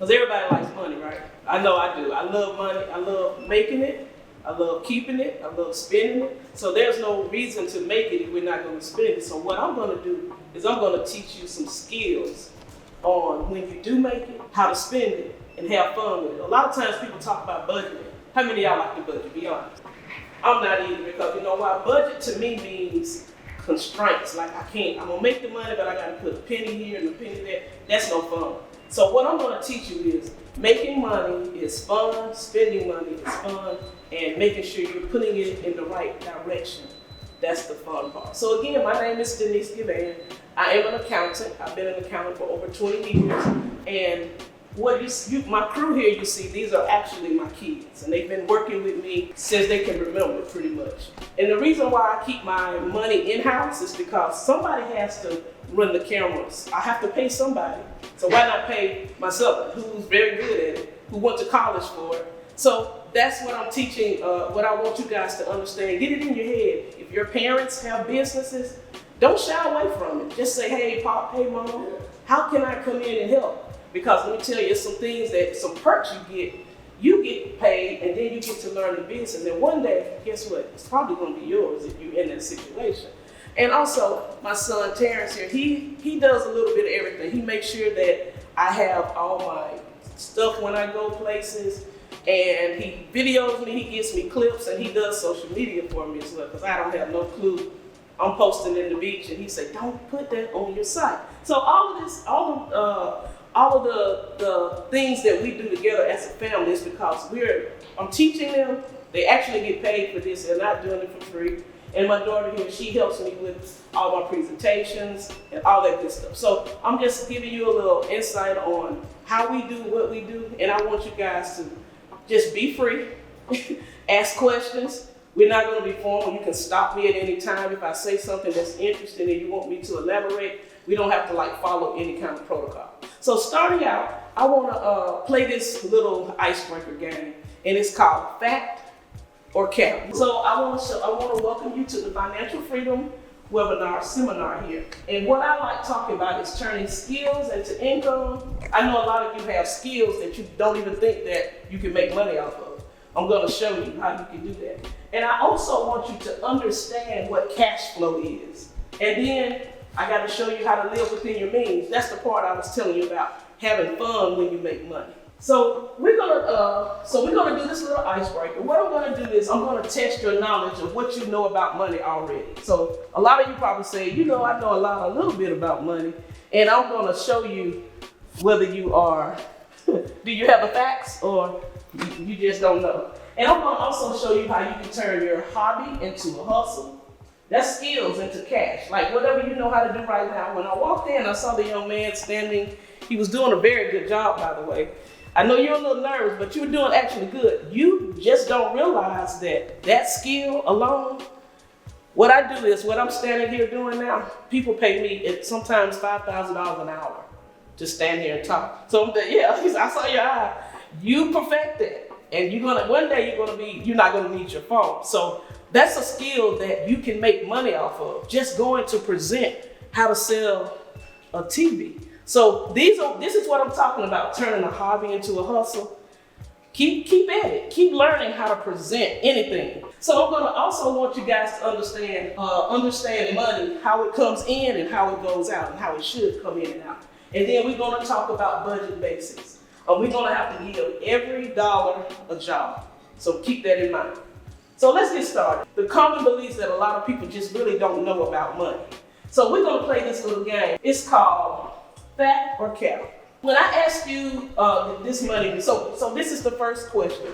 Because everybody likes money, right? I know I do. I love money. I love making it. I love keeping it. I love spending it. So there's no reason to make it if we're not going to spend it. So what I'm going to do is I'm going to teach you some skills on when you do make it, how to spend it, and have fun with it. A lot of times people talk about budgeting. How many of y'all like to budget? Be honest. I'm not either, because you know why? Budget to me means constraints. Like I'm gonna make the money, but I gotta put a penny here and a penny there. That's no fun. So what I'm gonna teach you is making money is fun, spending money is fun, and making sure you're putting it in the right direction. That's the fun part. So again, my name is Denise Givan. I am an accountant. I've been an accountant for over 20 years. And what my crew here, you see, these are actually my kids. And they've been working with me since they can remember, pretty much. And the reason why I keep my money in-house is because somebody has to run the cameras. I have to pay somebody. So why not pay myself, who's very good at it, who went to college for it? So that's what I'm teaching, what I want you guys to understand. Get it in your head. If your parents have businesses, don't shy away from it. Just say, hey, Pop, hey, Mom, how can I come in and help? Because let me tell you, some things some perks you get paid, and then you get to learn the business. And one day, guess what? It's probably going to be yours if you're in that situation. And also, my son Terrence here, he does a little bit of everything. He makes sure that I have all my stuff when I go places, and he videos me, he gives me clips, and he does social media for me as well, because I don't have no clue. I'm posting in the beach, and he said, don't put that on your site. So all of the things that we do together as a family is because I'm teaching them. They actually get paid for this. They're not doing it for free. And my daughter here, she helps me with all my presentations and all that good stuff. So I'm just giving you a little insight on how we do what we do. And I want you guys to just be free, ask questions. We're not going to be formal. You can stop me at any time if I say something that's interesting and you want me to elaborate. We don't have to follow any kind of protocol. So starting out, I want to play this little icebreaker game, and it's called Fact or Cap. So I want to welcome you to the Financial Freedom webinar seminar here. And what I like talking about is turning skills into income. I know a lot of you have skills that you don't even think that you can make money off of. I'm going to show you how you can do that. And I also want you to understand what cash flow is. And then I got to show you how to live within your means. That's the part I was telling you about, having fun when you make money. So we're gonna do this little icebreaker. What I'm gonna do is I'm gonna test your knowledge of what you know about money already. So a lot of you probably say, I know a little bit about money, and I'm gonna show you whether you are, do you have the facts or you just don't know. And I'm gonna also show you how you can turn your hobby into a hustle. That's skills into cash. Like whatever you know how to do right now. When I walked in, I saw the young man standing. He was doing a very good job, by the way. I know you're a little nervous, but you were doing actually good. You just don't realize that skill alone, what I do is, what I'm standing here doing now, people pay me sometimes $5,000 an hour to stand here and talk. So yeah, I saw your eye. You perfect that. And one day you're not gonna need your phone. So that's a skill that you can make money off of, just going to present how to sell a TV. So this is what I'm talking about, turning a hobby into a hustle. Keep at it. Keep learning how to present anything. So I'm going to also want you guys to understand money, how it comes in and how it goes out, and how it should come in and out. And then we're going to talk about budget basics. We're going to have to give every dollar a job. So keep that in mind. So let's get started. The common beliefs that a lot of people just really don't know about money. So we're going to play this little game. It's called Fact or Cap. When I ask you this money, so this is the first question.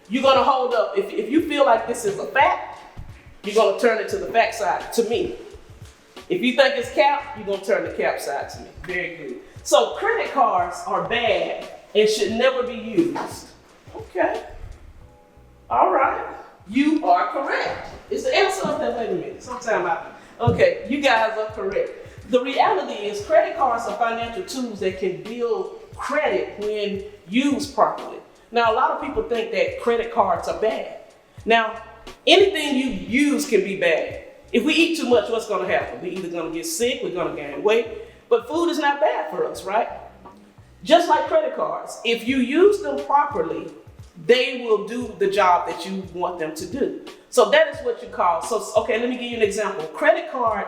You're going to hold up. If you feel like this is a fact, you're going to turn it to the fact side, to me. If you think it's cap, you're going to turn the cap side to me. Very good. So credit cards are bad and should never be used. Okay. All right. You are correct. Is the answer up there? Wait a minute. Okay, you guys are correct. The reality is credit cards are financial tools that can build credit when used properly. Now, a lot of people think that credit cards are bad. Now, anything you use can be bad. If we eat too much, what's going to happen? We're either going to get sick, we're going to gain weight, but food is not bad for us, right? Just like credit cards, if you use them properly, they will do the job that you want them to do. So that is what you call, okay, let me give you an example. Credit card,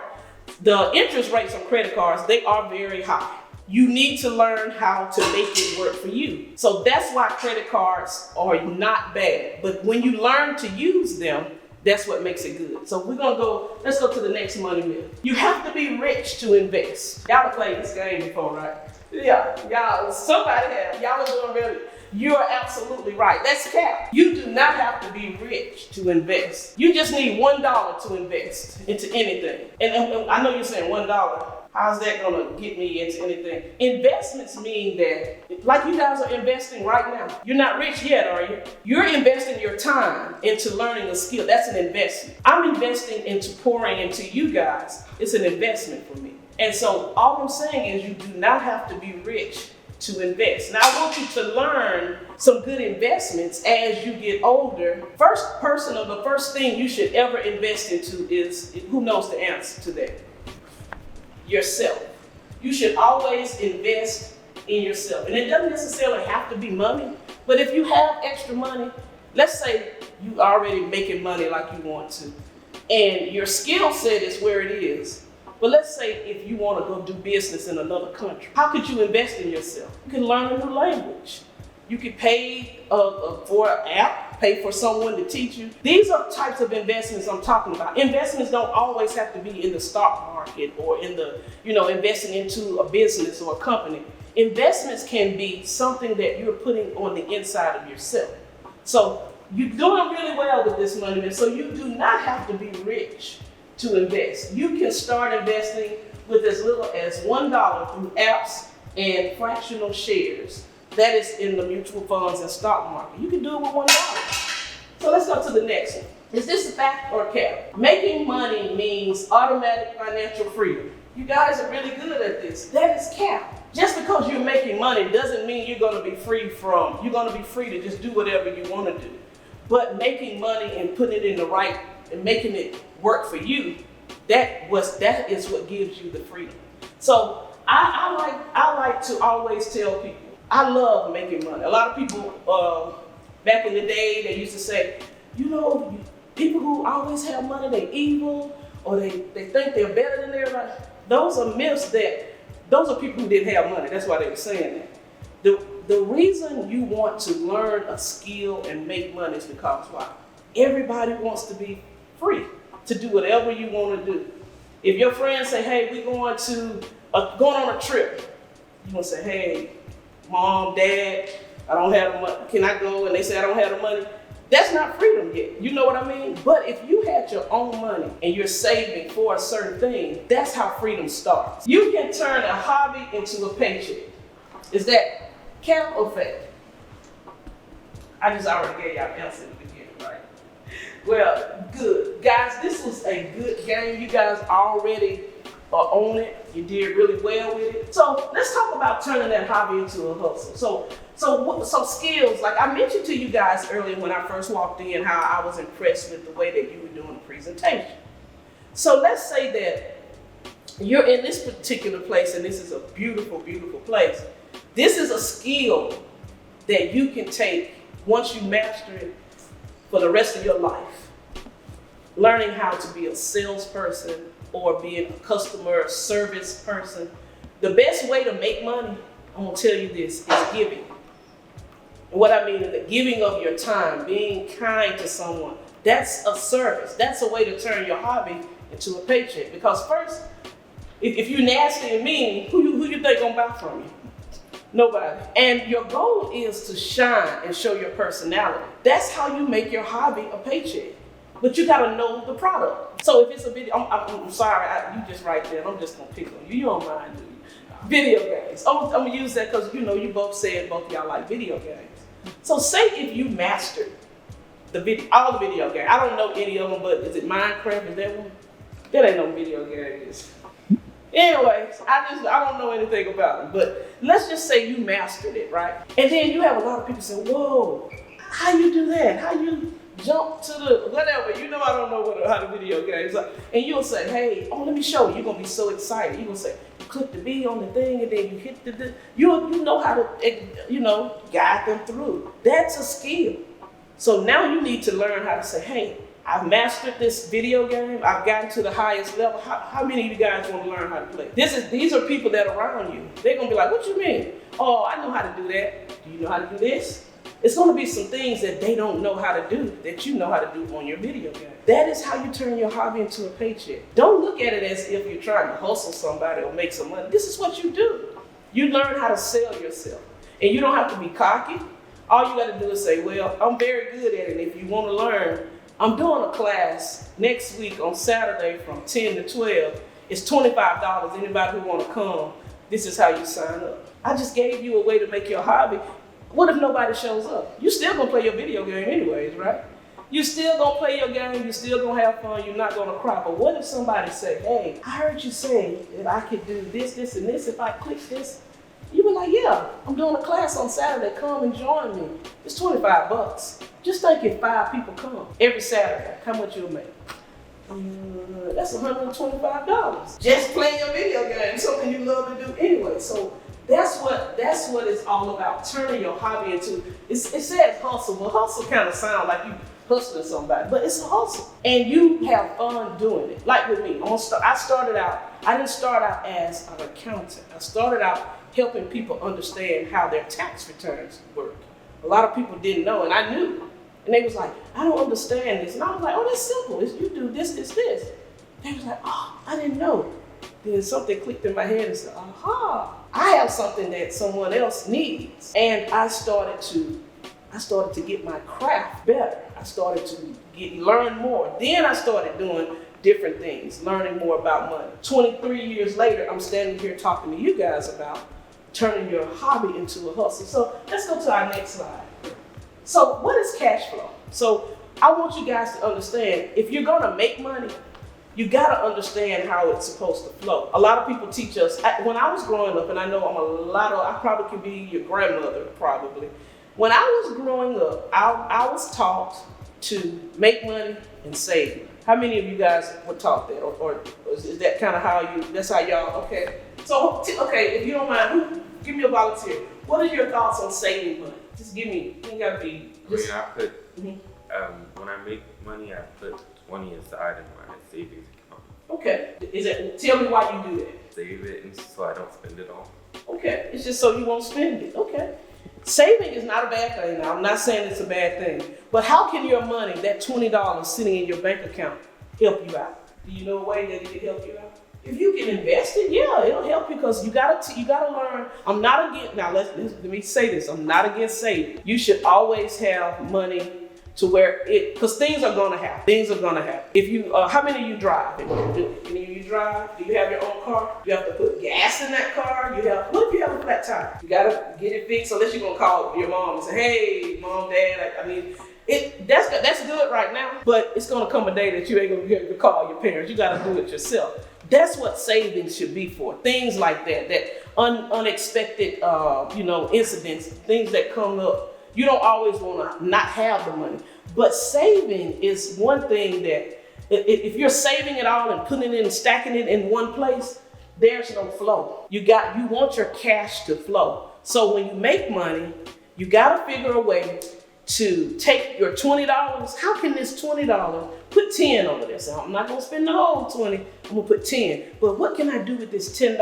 the interest rates on credit cards, they are very high. You need to learn how to make it work for you. So that's why credit cards are not bad. But when you learn to use them, that's what makes it good. So let's go to the next money myth. You have to be rich to invest. Y'all have played this game before, right? Yeah, y'all, somebody have. Y'all are doing really. You are absolutely right. That's cap. You do not have to be rich to invest. You just need $1 to invest into anything. And I know you're saying $1. How's that gonna get me into anything? Investments mean that, like you guys are investing right now. You're not rich yet, are you? You're investing your time into learning a skill. That's an investment. I'm investing into pouring into you guys. It's an investment for me. And so all I'm saying is you do not have to be rich to invest. Now I want you to learn some good investments as you get older. The first thing you should ever invest into is, who knows the answer to that? Yourself. You should always invest in yourself. And it doesn't necessarily have to be money, but if you have extra money, let's say you already making money like you want to, and your skill set is where it is. But let's say if you want to go do business in another country, how could you invest in yourself? You can learn a new language. You could pay for an app, pay for someone to teach you. These are types of investments I'm talking about. Investments don't always have to be in the stock market or in the, investing into a business or a company. Investments can be something that you're putting on the inside of yourself. So you're doing really well with this money, so you do not have to be rich to invest. You can start investing with as little as $1 through apps and fractional shares. That is in the mutual funds and stock market. You can do it with $1. So let's go to the next one. Is this a fact or cap? Making money means automatic financial freedom. You guys are really good at this. That is cap. Just because you're making money doesn't mean you're going to be free to just do whatever you want to do. But making money and putting it in the right and making it work for you, that is what gives you the freedom. So I like to always tell people, I love making money. A lot of people back in the day, they used to say, people who always have money, they're evil, or they think they're better than everybody. Those are myths. Those are people who didn't have money. That's why they were saying that. The reason you want to learn a skill and make money is because why? Everybody wants to be free to do whatever you want to do. If your friends say, hey, we're going on a trip, you're going to say, hey, Mom, Dad, I don't have the money. Can I go? And they say I don't have the money. That's not freedom yet. You know what I mean? But if you had your own money and you're saving for a certain thing, that's how freedom starts. You can turn a hobby into a paycheck. Is that cap or fact? I just already gave y'all an answer in the beginning, right? Well, good. Guys, this was a good game. You guys already are on it. You did really well with it. So let's talk about turning that hobby into a hustle. So skills, like I mentioned to you guys earlier when I first walked in, how I was impressed with the way that you were doing the presentation. So let's say that you're in this particular place, and this is a beautiful, beautiful place. This is a skill that you can take once you master it for the rest of your life. Learning how to be a salesperson or being a customer service person. The best way to make money, I'm gonna tell you this, is giving. And what I mean is the giving of your time, being kind to someone. That's a service. That's a way to turn your hobby into a paycheck. Because first, if you're nasty and mean, who you think gonna buy from you? Nobody. And your goal is to shine and show your personality. That's how you make your hobby a paycheck. But you gotta know the product. So if it's a video, I'm sorry, you just right there. I'm just gonna pick on you. You don't mind, do you? Video games. I'm gonna use that because you both said both of y'all like video games. So say if you mastered all the video games. I don't know any of them, but is it Minecraft? Is that one? That ain't no video games. Anyways, I don't know anything about them, but let's just say you mastered it, right? And then you have a lot of people say, whoa, how you do that? How you jump to the whatever? I don't know how the video games are. And you'll say, hey, let me show you. You're gonna be so excited. You're gonna say, click the B on the thing and then you hit you know how to, guide them through. That's a skill. So now you need to learn how to say, hey, I've mastered this video game. I've gotten to the highest level. How many of you guys want to learn how to play? These are people that are around you. They're going to be like, what you mean? Oh, I know how to do that. Do you know how to do this? It's going to be some things that they don't know how to do that you know how to do on your video game. That is how you turn your hobby into a paycheck. Don't look at it as if you're trying to hustle somebody or make some money. This is what you do. You learn how to sell yourself. And you don't have to be cocky. All you got to do is say, well, I'm very good at it. If you want to learn, I'm doing a class next week on Saturday from 10 to 12. It's $25. Anybody who want to come, this is how you sign up. I just gave you a way to make your hobby. What if nobody shows up? You still gonna play your video game anyways, right? You still gonna play your game, you still gonna have fun, you're not gonna cry. But what if somebody say, hey, I heard you say that I could do this, this, and this if I click this? You be like, yeah, I'm doing a class on Saturday, come and join me. It's $25. Just think if 5 people come every Saturday, how much you'll make? That's $125. Just playing your video game, something you love to do anyway. So that's what it's all about, turning your hobby into, it says hustle, but hustle kind of sounds like you hustling somebody, but it's a hustle. And you have fun doing it. Like with me, I didn't start out as an accountant. I started out helping people understand how their tax returns work. A lot of people didn't know, and I knew. And they was like, I don't understand this. And I was like, oh, that's simple. You do this, this, this. They was like, oh, I didn't know. Then something clicked in my head and said, aha, I have something that someone else needs. And I started to get my craft better. I started to learn more. Then I started doing different things, learning more about money. 23 years later, I'm standing here talking to you guys about turning your hobby into a hustle. So let's go to our next slide. So what is cash flow? So I want you guys to understand, if you're gonna make money, you gotta understand how it's supposed to flow. A lot of people teach us, when I was growing up, and I know I probably could be your grandmother, probably. When I was growing up, I was taught to make money and save. How many of you guys were taught that? Or is that kind of that's how y'all, okay. So, okay, if you don't mind, give me a volunteer. What are your thoughts on saving money? Just give me, you ain't gotta be. I put, when I make money, I put 20 aside in my savings account. Okay, tell me why you do that. Save it and so I don't spend it all. Okay, it's just so you won't spend it, okay. Saving is not a bad thing now, I'm not saying it's a bad thing, but how can your money, that $20 sitting in your bank account, help you out? Do you know a way that it can help you out? If you can invest it, yeah, it'll help you because you gotta learn. I'm not against, now let me say this, I'm not against saving. You should always have money to where because things are gonna happen. Things are gonna happen. If you, how many of you drive? Any of you drive? Do you have your own car? You have to put gas in that car. What if you have a flat tire? You gotta get it fixed unless you're gonna call your mom and say, hey, mom, dad, that's good right now, but it's gonna come a day that you ain't gonna be able to call your parents. You gotta do it yourself. That's what savings should be for. Things like that unexpected, incidents, things that come up. You don't always want to not have the money, but saving is one thing that if you're saving it all and putting it in, stacking it in one place, there's no flow. You want your cash to flow. So when you make money, you got to figure a way to take your $20. How can this $20, put 10 over there? So I'm not gonna spend the whole 20, I'm gonna put 10. But what can I do with this $10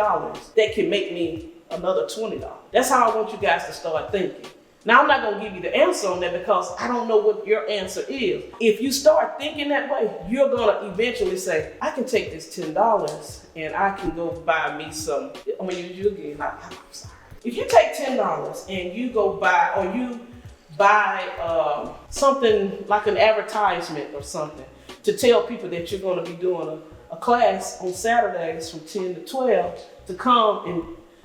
that can make me another $20? That's how I want you guys to start thinking. Now I'm not gonna give you the answer on that because I don't know what your answer is. If you start thinking that way, you're gonna eventually say, I can take this $10 and I can go buy me some, I'm gonna use you again, I'm sorry. If you take $10 and you go buy, or you buy something like an advertisement or something to tell people that you're going to be doing a class on Saturdays from 10 to 12 to come, and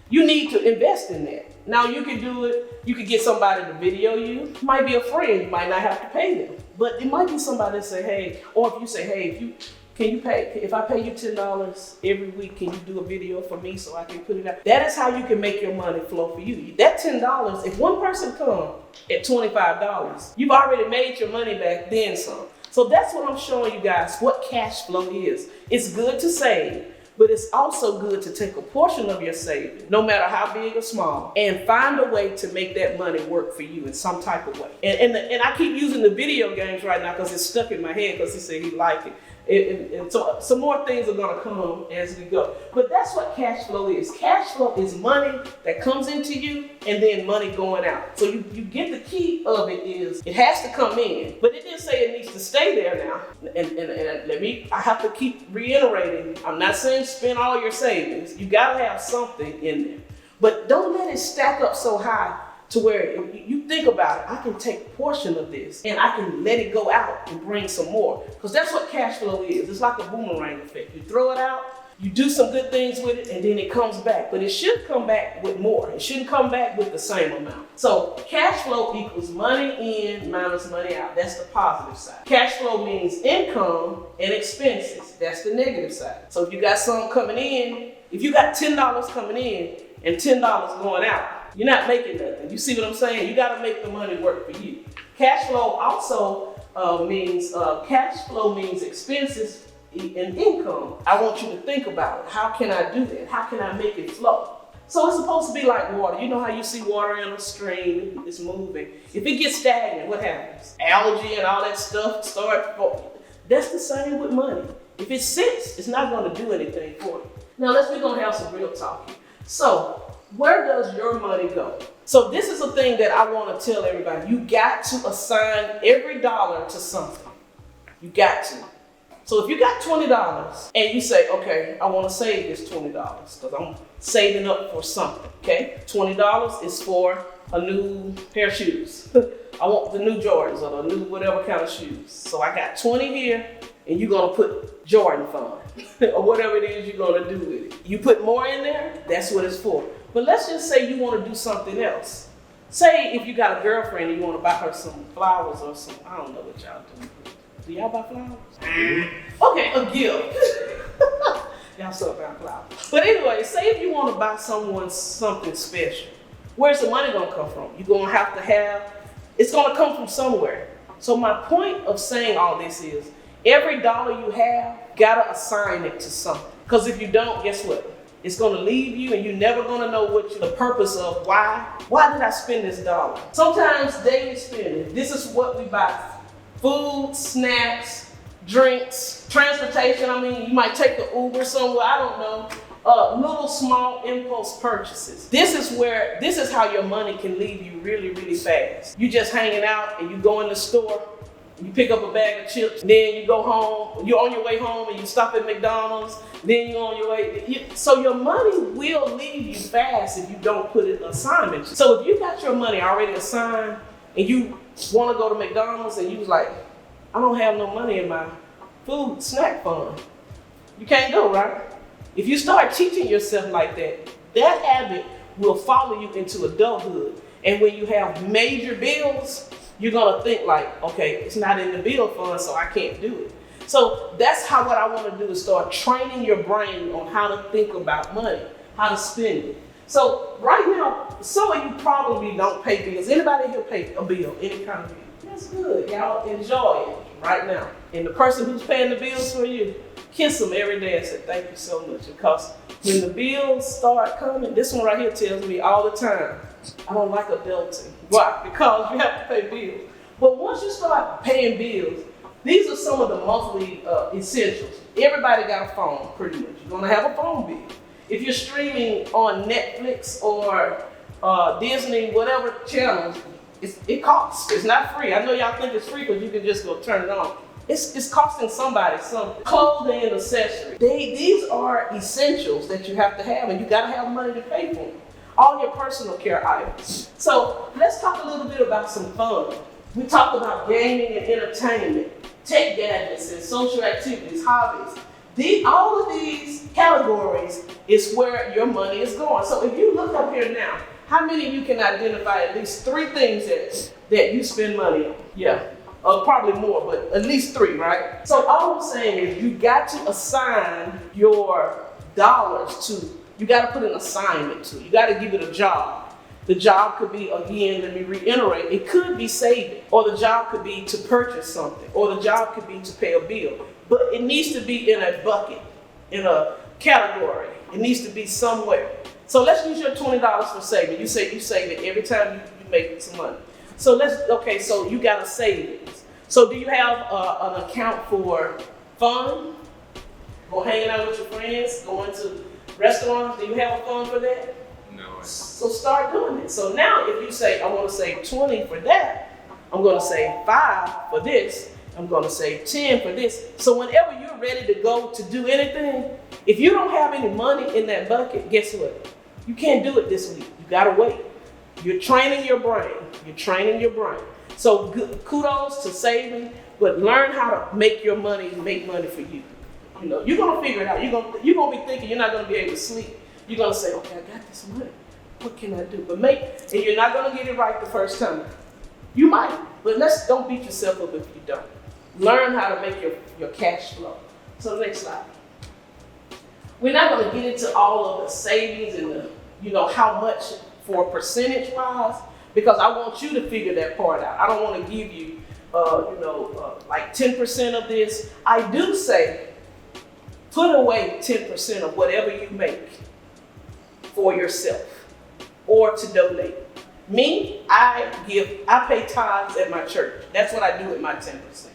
you need to invest in that. Now you can do it, you could get somebody to video you. It might be a friend, you might not have to pay them, but it might be somebody that say, hey, or if you say, hey, if I pay you $10 every week, can you do a video for me so I can put it out? That is how you can make your money flow for you. That $10, if one person comes at $25, you've already made your money back, then some. So that's what I'm showing you guys, what cash flow is. It's good to save, But it's also good to take a portion of your savings, no matter how big or small, and find a way to make that money work for you in some type of way. And I keep using the video games right now because it's stuck in my head because he said he liked it. And so some more things are going to come as we go. But that's what cash flow is. Cash flow is money that comes into you and then money going out. So you get the key of it is it has to come in, but it didn't say it needs to stay there now. And I have to keep reiterating, I'm not saying spend all your savings. You got to have something in there. But don't let it stack up so high to where you think about it, I can take a portion of this and I can let it go out and bring some more. Because that's what cash flow is. It's like a boomerang effect. You throw it out, you do some good things with it, and then it comes back. But it should come back with more. It shouldn't come back with the same amount. So cash flow equals money in minus money out. That's the positive side. Cash flow means income and expenses. That's the negative side. So if you got some coming in, if you got $10 coming in and $10 going out, you're not making nothing. You see what I'm saying? You got to make the money work for you. Cash flow also means expenses and income. I want you to think about it. How can I do that? How can I make it flow? So it's supposed to be like water. You know how you see water in a stream, it's moving. If it gets stagnant, what happens? Algae and all that stuff start forming. That's the same with money. If it sits, it's not going to do anything for you. Now we're going to have some real talk here. So where does your money go? So this is a thing that I want to tell everybody. You got to assign every dollar to something. You got to. So if you got $20 and you say, okay, I want to save this $20 because I'm saving up for something, okay? $20 is for a new pair of shoes. I want the new Jordans or the new whatever kind of shoes. So I got 20 here and you're going to put Jordan fund or whatever it is you're going to do with it. You put more in there, that's what it's for. But let's just say you want to do something else. Say if you got a girlfriend and you want to buy her some flowers or some, I don't know what y'all do. Do y'all buy flowers? Okay, a gift. Y'all still buy flowers. But anyway, say if you want to buy someone something special, where's the money going to come from? You're going to have, it's going to come from somewhere. So my point of saying all this is, every dollar you have, got to assign it to something. Because if you don't, guess what? It's going to leave you and you're never going to know the purpose of why did I spend this dollar? Sometimes daily spending, this is what we buy. Food, snacks, drinks, transportation. I mean, you might take the Uber somewhere, I don't know. Little small impulse purchases. This is how your money can leave you really, really fast. You just hanging out and you go in the store, you pick up a bag of chips, then you go home, you're on your way home and you stop at McDonald's, then you're on your way. So your money will leave you fast if you don't put an assignment. So if you got your money already assigned and you want to go to McDonald's and you was like, I don't have no money in my food snack fund. You can't go, right? If you start teaching yourself like that, that habit will follow you into adulthood. And when you have major bills, you're going to think like, okay, it's not in the bill fund, so I can't do it. So that's what I want to do is start training your brain on how to think about money, how to spend it. So right now, some of you probably don't pay bills. Anybody here pay a bill, any kind of bill? That's good. Y'all enjoy it right now. And the person who's paying the bills for you, kiss them every day and say, thank you so much. Because when the bills start coming, this one right here tells me all the time, I don't like adulting. Why? Because you have to pay bills. But once you start paying bills, these are some of the monthly essentials. Everybody got a phone, pretty much. You're going to have a phone bill. If you're streaming on Netflix or Disney, whatever channels, it costs. It's not free. I know y'all think it's free because you can just go turn it on. It's costing somebody something. Clothing and accessories. These are essentials that you have to have, and you got to have money to pay for them. All your personal care items. So let's talk a little bit about some fun. We talked about gaming and entertainment, tech gadgets and social activities, hobbies. All of these categories is where your money is going. So if you look up here now, how many of you can identify at least 3 things that you spend money on? Yeah, probably more, but at least 3, right? So all I'm saying is you got to assign your dollars to, you got to put an assignment to, you got to give it a job. The job could be, again, let me reiterate, it could be saving, or the job could be to purchase something, or the job could be to pay a bill. But it needs to be in a bucket, in a category. It needs to be somewhere. So let's use your $20 for saving. You say you save it every time you make some money. So so you got a savings. So do you have an account for fun? Go hanging out with your friends, going to restaurants? Do you have a fund for that? No. So start doing it. So now if you say, I want to save 20 for that, I'm going to save 5 for this, I'm going to save 10 for this. So whenever you're ready to go to do anything, if you don't have any money in that bucket, guess what? You can't do it this week. You got to wait. You're training your brain. You're training your brain. So kudos to saving, but learn how to make your money make money for you. You know, you're going to figure it out. You're going to be thinking you're not going to be able to sleep. You're going to say, okay, I got this money. What can I do? And you're not going to get it right the first time. You might, but don't beat yourself up if you don't. Learn how to make your cash flow. So next slide. We're not going to get into all of the savings and how much for percentage wise, because I want you to figure that part out. I don't want to give you, like 10% of this. I do say, put away 10% of whatever you make for yourself or to donate. Me, I pay tithes at my church. That's what I do with my 10%.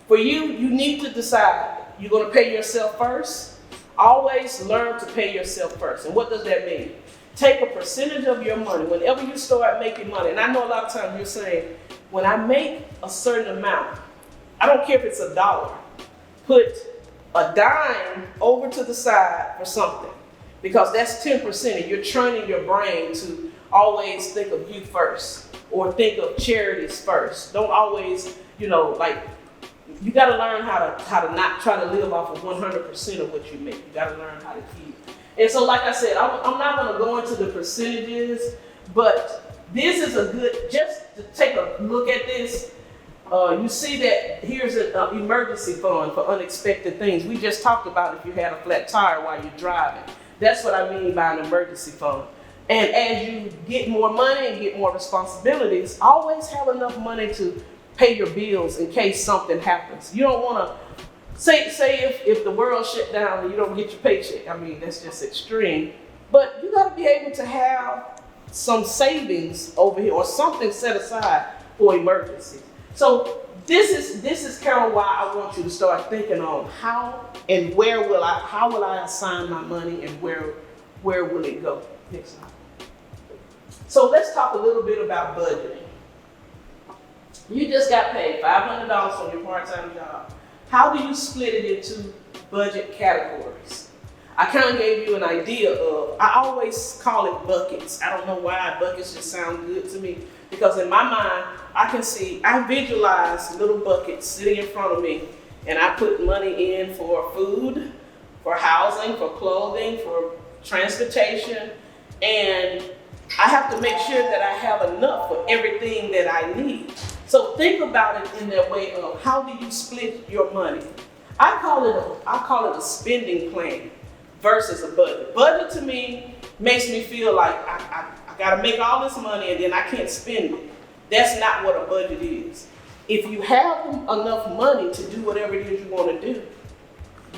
For you, you need to decide, you're going to pay yourself first. Always learn to pay yourself first. And what does that mean? Take a percentage of your money. Whenever you start making money, and I know a lot of times you're saying, when I make a certain amount, I don't care if it's $1, put a dime over to the side for something, because that's 10%, and you're training your brain to always think of you first, or think of charities first. Don't always, you got to learn how to not try to live off of 100% of what you make. You got to learn how to keep. And so, like I said, I'm not going to go into the percentages, but this is a good, just to take a look at this. You see that here's an emergency fund for unexpected things. We just talked about if you had a flat tire while you're driving. That's what I mean by an emergency fund. And as you get more money and get more responsibilities, always have enough money to pay your bills in case something happens. You don't want to, say if the world shut down and you don't get your paycheck. I mean, that's just extreme. But you got to be able to have some savings over here or something set aside for emergencies. So this is kind of why I want you to start thinking on how and how will I assign my money and where will it go? Next slide. So let's talk a little bit about budgeting. You just got paid $500 from your part-time job. How do you split it into budget categories? I kind of gave you an idea of, I always call it buckets. I don't know why buckets just sound good to me, because in my mind, I visualize little buckets sitting in front of me, and I put money in for food, for housing, for clothing, for transportation, and I have to make sure that I have enough for everything that I need. So think about it in that way of, how do you split your money? I call it a spending plan versus a budget. Budget to me makes me feel like I gotta make all this money and then I can't spend it. That's not what a budget is. If you have enough money to do whatever it is you want to do,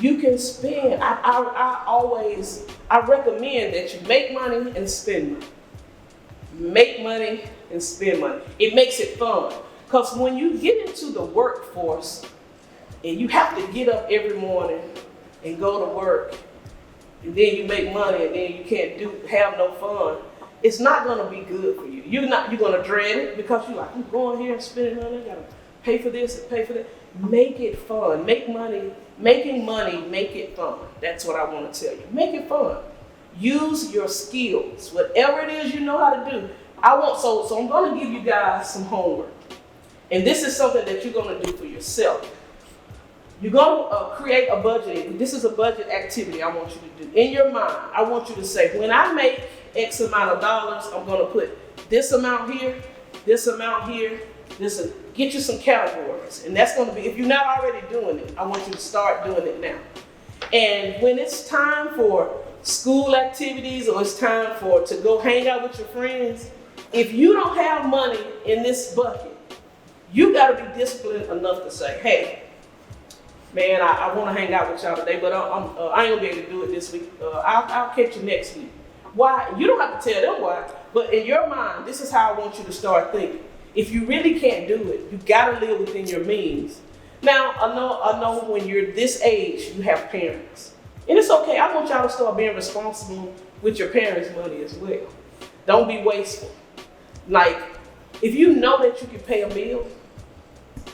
you can spend. I recommend that you make money and spend money. Make money and spend money. It makes it fun. Because when you get into the workforce and you have to get up every morning and go to work, and then you make money and then you can't have no fun, it's not going to be good for you. You're going to dread it, because you're like, I'm going here and spending money, I got to pay for this and pay for that. Make it fun. Making money, make it fun. That's what I want to tell you. Make it fun. Use your skills, whatever it is you know how to do. So I'm going to give you guys some homework. And this is something that you're going to do for yourself. You're going to create a budget. This is a budget activity I want you to do. In your mind, I want you to say, when I make X amount of dollars, I'm going to put this amount here, this amount here, get you some categories. And that's going to be, if you're not already doing it, I want you to start doing it now. And when it's time for school activities or it's time to go hang out with your friends, if you don't have money in this bucket, you got to be disciplined enough to say, hey, Man, I want to hang out with y'all today, but I ain't gonna be able to do it this week. I'll catch you next week. Why? You don't have to tell them why, but in your mind, this is how I want you to start thinking. If you really can't do it, you gotta live within your means. Now, I know when you're this age, you have parents. And it's okay, I want y'all to start being responsible with your parents' money as well. Don't be wasteful. Like, if you know that you can pay a bill,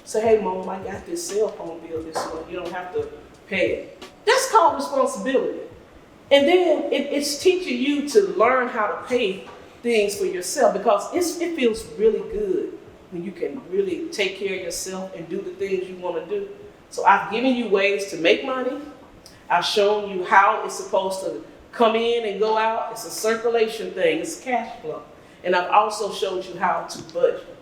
say, hey mom, I got this cell phone bill this month, you don't have to pay it. That's called responsibility. And then it's teaching you to learn how to pay things for yourself, because it feels really good when you can really take care of yourself and do the things you want to do. So I've given you ways to make money. I've shown you how it's supposed to come in and go out. It's a circulation thing. It's cash flow. And I've also showed you how to budget.